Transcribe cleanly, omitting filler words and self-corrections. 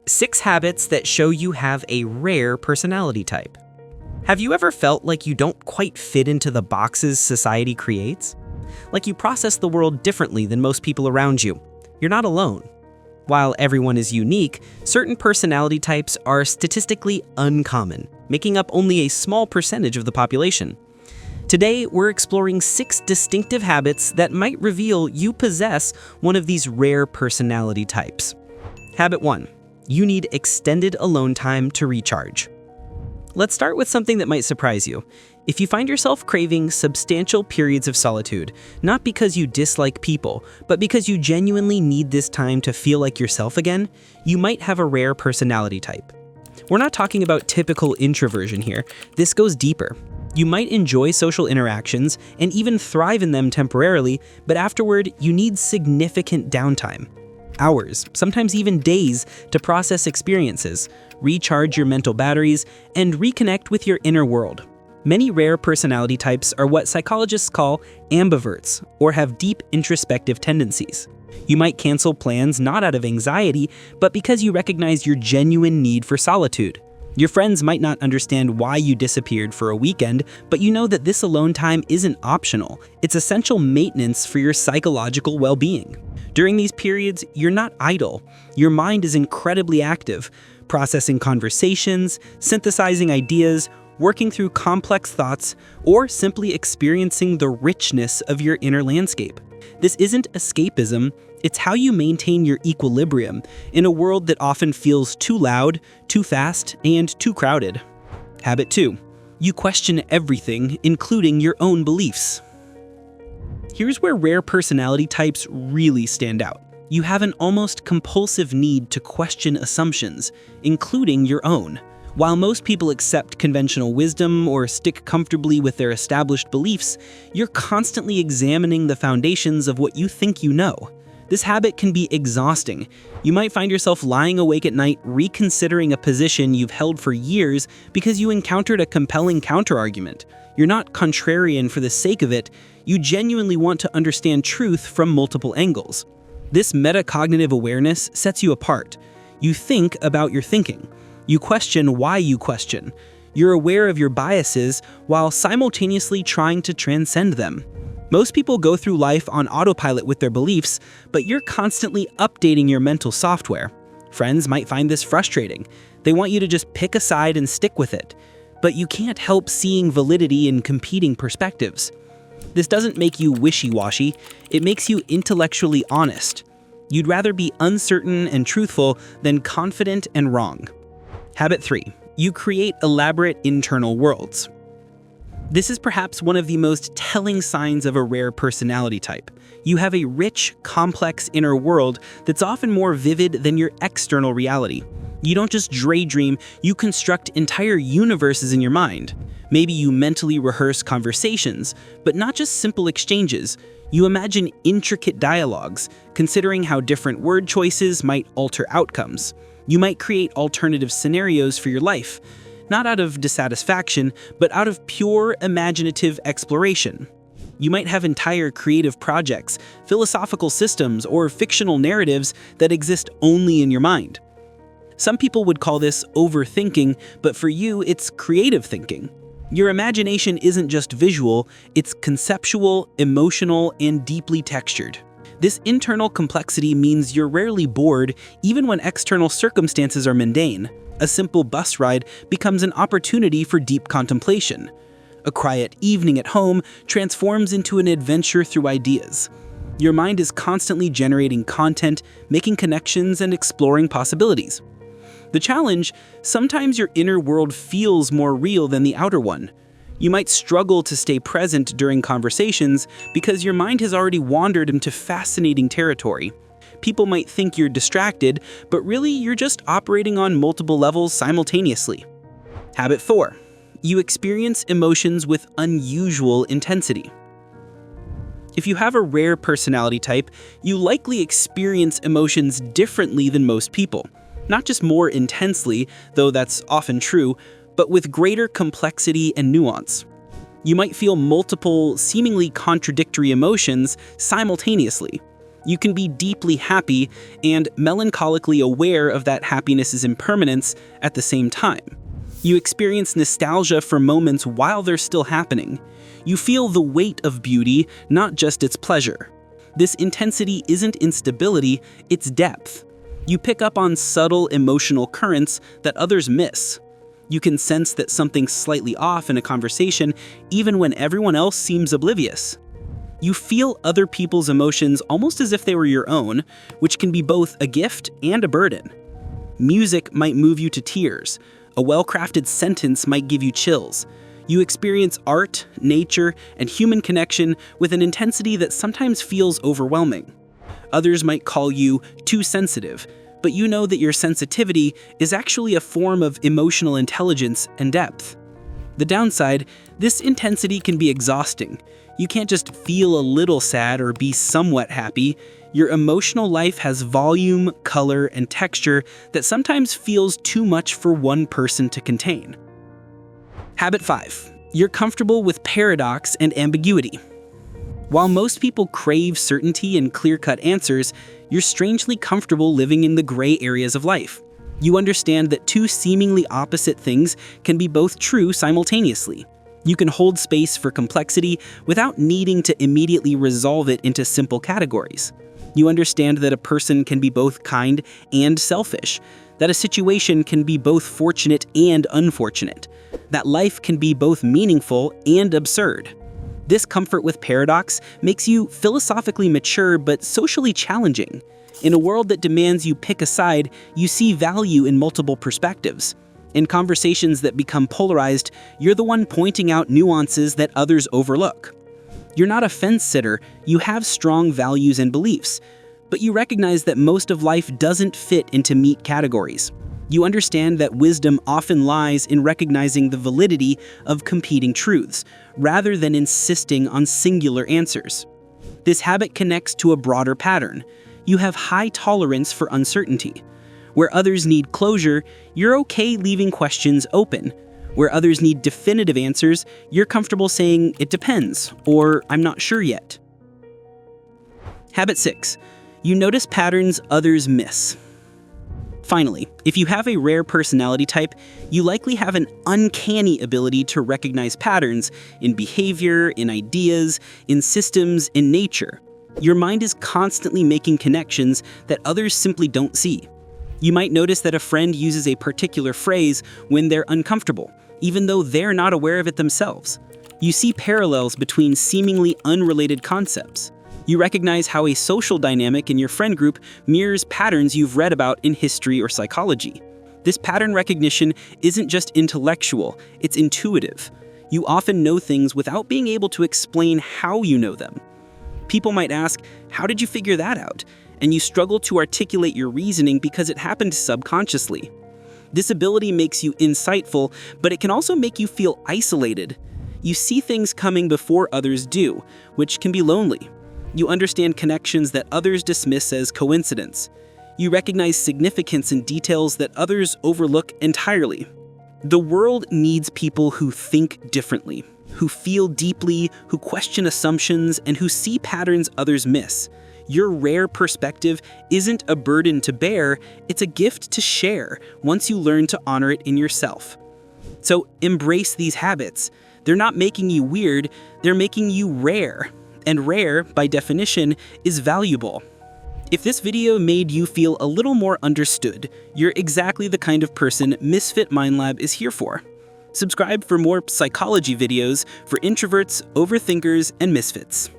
6 habits that show you have a rare personality type. Have you ever felt like you don't quite fit into the boxes society creates? Like you process the world differently than most people around you. You're not alone. While everyone is unique, certain personality types are statistically uncommon, making up only a small percentage of the population. Today, we're exploring 6 distinctive habits that might reveal you possess one of these rare personality types. Habit 1. You need extended alone time to recharge. Let's start with something that might surprise you. If you find yourself craving substantial periods of solitude, not because you dislike people, but because you genuinely need this time to feel like yourself again, you might have a rare personality type. We're not talking about typical introversion here. This goes deeper. You might enjoy social interactions and even thrive in them temporarily, but afterward, you need significant downtime. Hours, sometimes even days, to process experiences, recharge your mental batteries, and reconnect with your inner world. Many rare personality types are what psychologists call ambiverts, or have deep introspective tendencies. You might cancel plans not out of anxiety, but because you recognize your genuine need for solitude. Your friends might not understand why you disappeared for a weekend, but you know that this alone time isn't optional. It's essential maintenance for your psychological well-being. During these periods, you're not idle. Your mind is incredibly active, processing conversations, synthesizing ideas, working through complex thoughts, or simply experiencing the richness of your inner landscape. This isn't escapism, it's how you maintain your equilibrium in a world that often feels too loud, too fast, and too crowded. Habit 2. You question everything, including your own beliefs. Here's where rare personality types really stand out. You have an almost compulsive need to question assumptions, including your own. While most people accept conventional wisdom or stick comfortably with their established beliefs, you're constantly examining the foundations of what you think you know. This habit can be exhausting. You might find yourself lying awake at night reconsidering a position you've held for years because you encountered a compelling counterargument. You're not contrarian for the sake of it, you genuinely want to understand truth from multiple angles. This metacognitive awareness sets you apart. You think about your thinking. You question why you question. You're aware of your biases while simultaneously trying to transcend them. Most people go through life on autopilot with their beliefs, but you're constantly updating your mental software. Friends might find this frustrating. They want you to just pick a side and stick with it. But you can't help seeing validity in competing perspectives. This doesn't make you wishy-washy, it makes you intellectually honest. You'd rather be uncertain and truthful than confident and wrong. Habit 3. You create elaborate internal worlds. This is perhaps one of the most telling signs of a rare personality type. You have a rich, complex inner world that's often more vivid than your external reality. You don't just daydream, you construct entire universes in your mind. Maybe you mentally rehearse conversations, but not just simple exchanges. You imagine intricate dialogues, considering how different word choices might alter outcomes. You might create alternative scenarios for your life, not out of dissatisfaction, but out of pure imaginative exploration. You might have entire creative projects, philosophical systems, or fictional narratives that exist only in your mind. Some people would call this overthinking, but for you, it's creative thinking. Your imagination isn't just visual, it's conceptual, emotional, and deeply textured. This internal complexity means you're rarely bored, even when external circumstances are mundane. A simple bus ride becomes an opportunity for deep contemplation. A quiet evening at home transforms into an adventure through ideas. Your mind is constantly generating content, making connections, and exploring possibilities. The challenge, sometimes your inner world feels more real than the outer one. You might struggle to stay present during conversations because your mind has already wandered into fascinating territory. People might think you're distracted, but really you're just operating on multiple levels simultaneously. Habit 4. You experience emotions with unusual intensity. If you have a rare personality type, you likely experience emotions differently than most people. Not just more intensely, though that's often true, but with greater complexity and nuance. You might feel multiple, seemingly contradictory emotions simultaneously. You can be deeply happy and melancholically aware of that happiness's impermanence at the same time. You experience nostalgia for moments while they're still happening. You feel the weight of beauty, not just its pleasure. This intensity isn't instability, it's depth. You pick up on subtle emotional currents that others miss. You can sense that something's slightly off in a conversation, even when everyone else seems oblivious. You feel other people's emotions almost as if they were your own, which can be both a gift and a burden. Music might move you to tears. A well-crafted sentence might give you chills. You experience art, nature, and human connection with an intensity that sometimes feels overwhelming. Others might call you too sensitive, but you know that your sensitivity is actually a form of emotional intelligence and depth. The downside, this intensity can be exhausting. You can't just feel a little sad or be somewhat happy. Your emotional life has volume, color, and texture that sometimes feels too much for one person to contain. Habit 5. You're comfortable with paradox and ambiguity. While most people crave certainty and clear-cut answers, you're strangely comfortable living in the gray areas of life. You understand that two seemingly opposite things can be both true simultaneously. You can hold space for complexity without needing to immediately resolve it into simple categories. You understand that a person can be both kind and selfish, that a situation can be both fortunate and unfortunate, that life can be both meaningful and absurd. This comfort with paradox makes you philosophically mature but socially challenging. In a world that demands you pick a side, you see value in multiple perspectives. In conversations that become polarized, you're the one pointing out nuances that others overlook. You're not a fence-sitter, you have strong values and beliefs, but you recognize that most of life doesn't fit into neat categories. You understand that wisdom often lies in recognizing the validity of competing truths, rather than insisting on singular answers. This habit connects to a broader pattern. You have high tolerance for uncertainty. Where others need closure, you're okay leaving questions open. Where others need definitive answers, you're comfortable saying, "It depends," or "I'm not sure yet." Habit 6. You notice patterns others miss. Finally, if you have a rare personality type, you likely have an uncanny ability to recognize patterns in behavior, in ideas, in systems, in nature. Your mind is constantly making connections that others simply don't see. You might notice that a friend uses a particular phrase when they're uncomfortable, even though they're not aware of it themselves. You see parallels between seemingly unrelated concepts. You recognize how a social dynamic in your friend group mirrors patterns you've read about in history or psychology. This pattern recognition isn't just intellectual, it's intuitive. You often know things without being able to explain how you know them. People might ask, "How did you figure that out?" And you struggle to articulate your reasoning because it happened subconsciously. This ability makes you insightful, but it can also make you feel isolated. You see things coming before others do, which can be lonely. You understand connections that others dismiss as coincidence. You recognize significance in details that others overlook entirely. The world needs people who think differently, who feel deeply, who question assumptions, and who see patterns others miss. Your rare perspective isn't a burden to bear, it's a gift to share once you learn to honor it in yourself. So embrace these habits. They're not making you weird, they're making you rare. And rare, by definition, is valuable. If this video made you feel a little more understood, you're exactly the kind of person Misfit Mindlab is here for. Subscribe for more psychology videos for introverts, overthinkers, and misfits.